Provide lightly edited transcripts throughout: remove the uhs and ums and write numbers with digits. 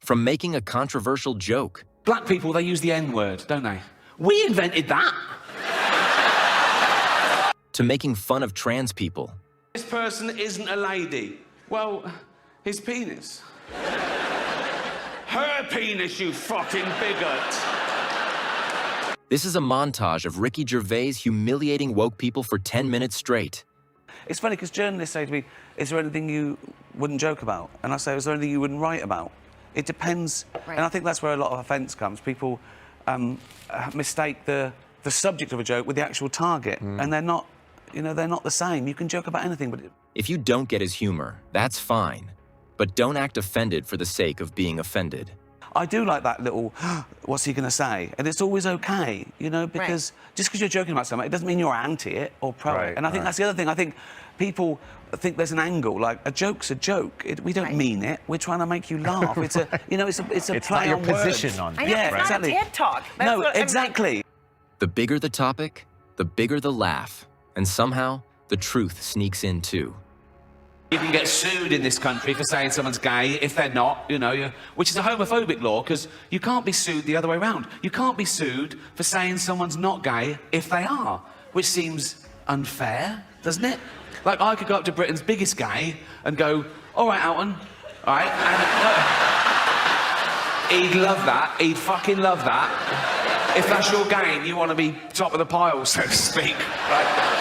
From making a controversial joke. Black people, they use the N-word, don't they? We invented that. To making fun of trans people. This person isn't a lady. Well, his penis. Her penis, you fucking bigot. This is a montage of Ricky Gervais humiliating woke people for 10 minutes straight. It's funny because journalists say to me, is there anything you wouldn't joke about? And I say, is there anything you wouldn't write about? It depends. Right. And I think that's where a lot of offence comes. People mistake the subject of a joke with the actual target. And they're not, you know, they're not the same. You can joke about anything, but... If you don't get his humor, that's fine. But don't act offended for the sake of being offended. I do like that little, what's he going to say? And it's always okay, you know, because just because you're joking about something, it doesn't mean you're anti it or pro it. And I think that's the other thing. I think people think there's an angle, like a joke's a joke. We don't mean it. We're trying to make you laugh. It's a, you know, it's a play on words. It's not your position on it. Yeah, exactly. TED Talk. No, exactly. The bigger the topic, the bigger the laugh. And somehow, the truth sneaks in too. You can get sued in this country for saying someone's gay if they're not, you know, which is a homophobic law, because you can't be sued the other way around. You can't be sued for saying someone's not gay if they are, which seems unfair, doesn't it? Like, I could go up to Britain's biggest gay and go, all right, Alton, all right, and he'd love that, he'd fucking love that. If that's your game, you want to be top of the pile, so to speak, right?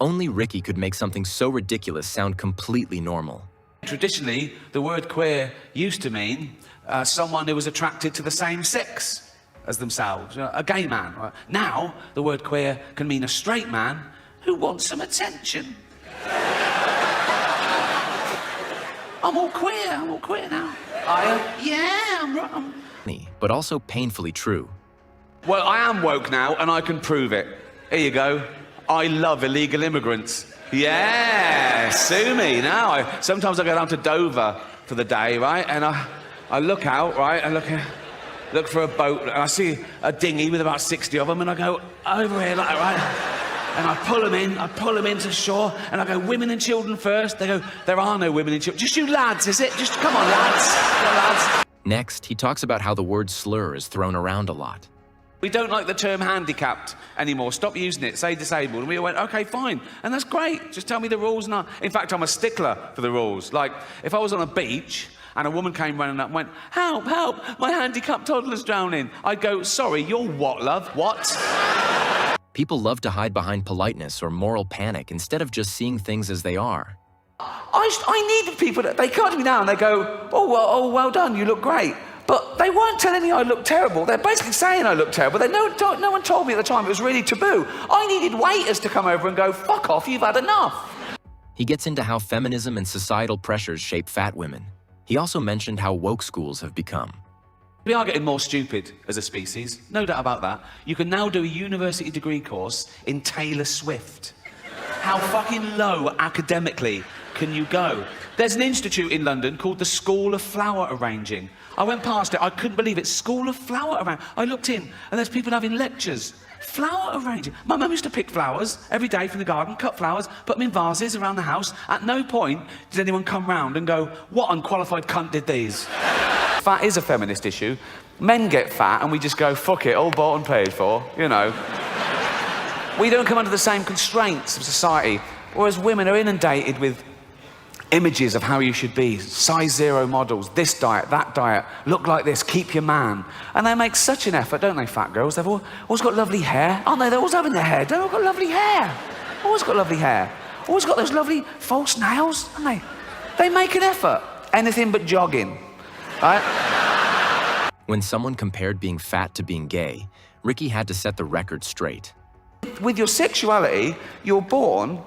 Only Ricky could make something so ridiculous sound completely normal. Traditionally, the word queer used to mean someone who was attracted to the same sex as themselves, a gay man. Right? Now, the word queer can mean a straight man who wants some attention. I'm all queer now. I'm... But also painfully true. Well, I am woke now, and I can prove it. Here you go. I love illegal immigrants. Yeah, sue me now. Sometimes I go down to Dover for the day, right? And I look out, right? I look for a boat, and I see a dinghy with about 60 of them, and I go over here, like, right? And I pull them into shore, and I go, women and children first. They go, there are no women and children. Just you lads, is it? Just come on, lads. Come on, lads. Next, he talks about how the word slur is thrown around a lot. We don't like the term handicapped anymore. Stop using it. Say disabled. And we went, OK, fine. And that's great. Just tell me the rules. And in fact, I'm a stickler for the rules. Like, if I was on a beach and a woman came running up and went, help, help, my handicapped toddler's drowning, I'd go, sorry, you're what, love? What? People love to hide behind politeness or moral panic instead of just seeing things as they are. I needed people that, they come to me now and they go, well done, you look great. But they weren't telling me I looked terrible. They're basically saying I look terrible. No one told me at the time. It was really taboo. I needed waiters to come over and go, fuck off, you've had enough. He gets into how feminism and societal pressures shape fat women. He also mentioned how woke schools have become. We are getting more stupid as a species, no doubt about that. You can now do a university degree course in Taylor Swift. How fucking low academically can you go? There's an institute in London called the School of Flower Arranging. I went past it, I couldn't believe it. School of Flower Arranging. I looked in, and there's people having lectures. Flower arranging. My mum used to pick flowers every day from the garden, cut flowers, put them in vases around the house. At no point did anyone come round and go, what unqualified cunt did these? Fat is a feminist issue. Men get fat, and we just go, fuck it, all bought and paid for, you know. We don't come under the same constraints of society, whereas women are inundated with images of how you should be, size 0 models, this diet, that diet, look like this, keep your man. And they make such an effort, don't they, fat girls? They've always got lovely hair, aren't they? They're always having their hair. They've all got lovely hair. Always got lovely hair. Always got those lovely false nails, haven't they? They make an effort. Anything but jogging, right? When someone compared being fat to being gay, Ricky had to set the record straight. With your sexuality, you're born,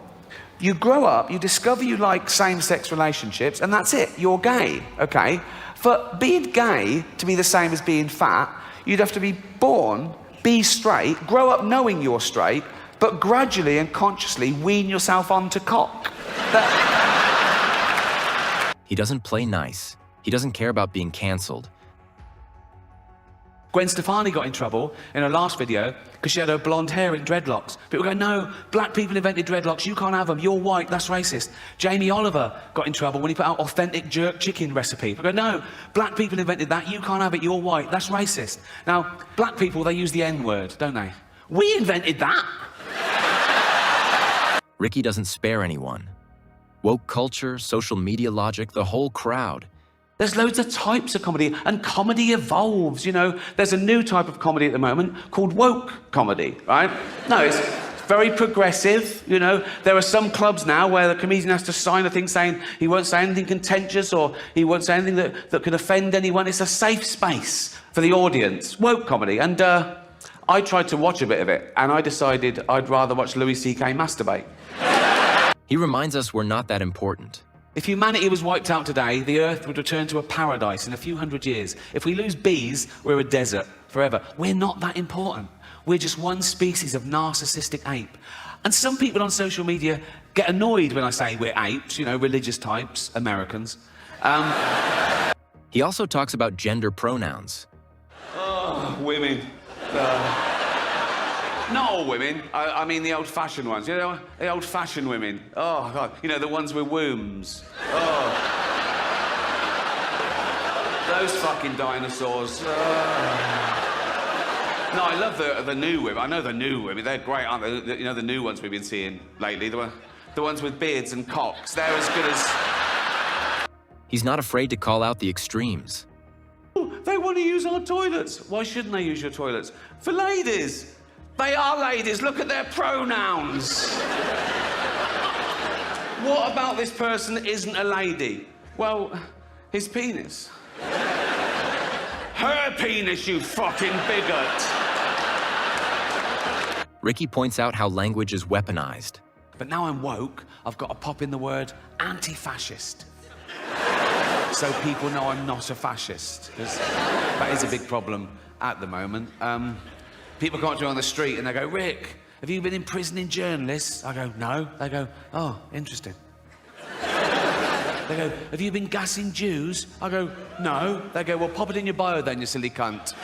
you grow up, you discover you like same-sex relationships, and that's it, you're gay, okay? For being gay to be the same as being fat, you'd have to be born, be straight, grow up knowing you're straight, but gradually and consciously wean yourself onto cock. He doesn't play nice. He doesn't care about being cancelled. Gwen Stefani got in trouble in her last video because she had her blonde hair in dreadlocks. People go, no, black people invented dreadlocks, you can't have them, you're white, that's racist. Jamie Oliver got in trouble when he put out authentic jerk chicken recipe. People go, no, black people invented that, you can't have it, you're white, that's racist. Now, black people, they use the N-word, don't they? We invented that. Ricky doesn't spare anyone. Woke culture, social media logic, the whole crowd. There's loads of types of comedy, and comedy evolves, you know. There's a new type of comedy at the moment called woke comedy, right? No, it's very progressive, you know. There are some clubs now where the comedian has to sign a thing saying he won't say anything contentious or he won't say anything that could offend anyone. It's a safe space for the audience, woke comedy. And I tried to watch a bit of it, and I decided I'd rather watch Louis C.K. masturbate. He reminds us we're not that important. If humanity was wiped out today, the Earth would return to a paradise in a few hundred years. If we lose bees, we're a desert forever. We're not that important. We're just one species of narcissistic ape. And some people on social media get annoyed when I say we're apes, you know, religious types, Americans. He also talks about gender pronouns. Oh, women. Not all women. I mean the old-fashioned ones. You know, the old-fashioned women. Oh, God. You know, the ones with wombs. Oh. Those fucking dinosaurs. Oh. No, I love the new women. I know the new women. They're great, aren't they? You know, the new ones we've been seeing lately. The ones with beards and cocks. They're as good as... He's not afraid to call out the extremes. Oh, they want to use our toilets. Why shouldn't they use your toilets? For ladies. They are ladies, look at their pronouns. What about this person isn't a lady? Well, his penis. Her penis, you fucking bigot. Ricky points out how language is weaponized. But now I'm woke, I've got to pop in the word anti-fascist. So people know I'm not a fascist, because that is a big problem at the moment. People come up to me on the street and they go, Rick, have you been imprisoning journalists? I go, no. They go, oh, interesting. They go, have you been gassing Jews? I go, no. They go, well, pop it in your bio then, you silly cunt.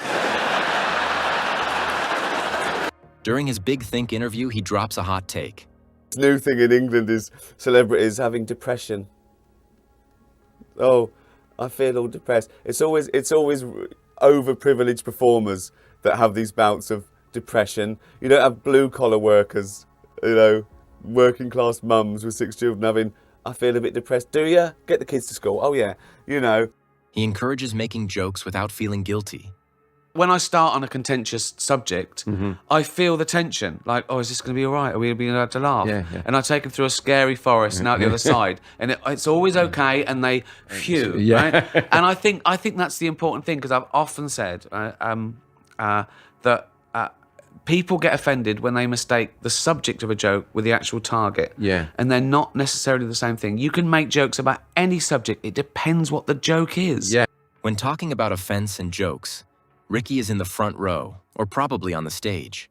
During his Big Think interview, he drops a hot take. The new thing in England is celebrities having depression. Oh, I feel all depressed. It's always overprivileged performers that have these bouts of depression. You don't have blue-collar workers, you know, working-class mums with 6 children having, I feel a bit depressed. Do you? Get the kids to school. Oh, yeah, you know. He encourages making jokes without feeling guilty. When I start on a contentious subject, I feel the tension. Like, oh, is this going to be all right? Are we going to be allowed to laugh? Yeah. And I take them through a scary forest and out the other side. And it's always okay, and they, phew, right? And I think that's the important thing, because I've often said that people get offended when they mistake the subject of a joke with the actual target. Yeah. And they're not necessarily the same thing. You can make jokes about any subject. It depends what the joke is. Yeah. When talking about offense and jokes, Ricky is in the front row, or probably on the stage.